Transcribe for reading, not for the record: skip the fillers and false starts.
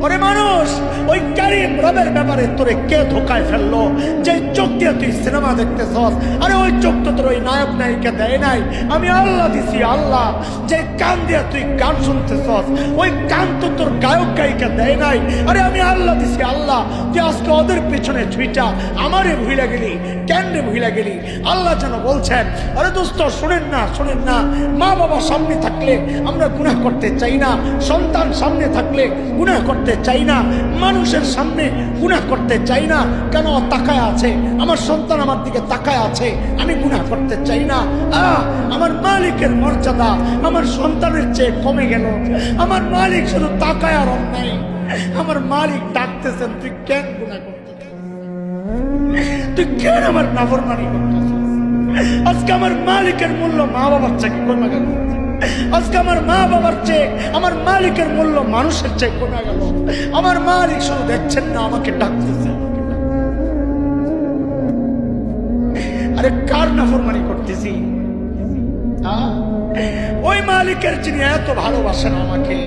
ওরে মানুষ, ওই কারীম রবের ব্যাপারে তোরে কে ধোকায় ফেললো? যে চোখ দিয়ে তুই সিনেমা দেখতেছস, আরে ওই চোখ তো তোর ওই নায়ক নায়িকা দেয় নাই, আমি আল্লাহ দিছি। আল্লাহ যে কান দিয়ে তুই গান শুনতেছস, ওই কান তো তোর গায়ক গায়িকা দেয় নাই, আরে আমি আল্লাহ দিছি। আল্লাহ তুই আজকে ওদের পেছনে ছুইটা আমারে ভুইলা গেলি, কেন রে ভুইলা গেলি? আল্লাহ যেন বলছেন, আরে দোস্ত শুনেন না, শুনেন না, মা বাবা সামনে থাকলে আমরা গুনাহ করতে চাই না, সন্তান সামনে থাকলে গুনাহ করতে চাই না, মানুষের সামনে গুনাহ করতে চাই না। কেন? তাকায় আছে, আমার সন্তান আমার দিকে তাকায় আছে, আমি গুনাহ করতে চাই না। আমার মালিকের মর্যাদা আমার সন্তানের চেয়ে কমে গেল। আমার মালিক শুধু তাকায় আর অন্যায়। আমার মালিক ডাকতেছেন, তুই কেন গুনাহ করতেছিস? তুই কেন আমার নাফরমানি করতেছিস? আজকে আমার মালিকের মূল্য মা বাবার চেয়ে কমে গেল। আজকে আমার মা বাবার চেয়ে আমার মালিকের মূল্য মানুষের চেয়ে কমে গেল। আমার মালিক শুধু দেখছেন না, আমাকে ডাকতেছে। আরে কার নাফরমানি করতেছি? ওই মালিকের যিনি এত ভালোবাসেন আমাকে।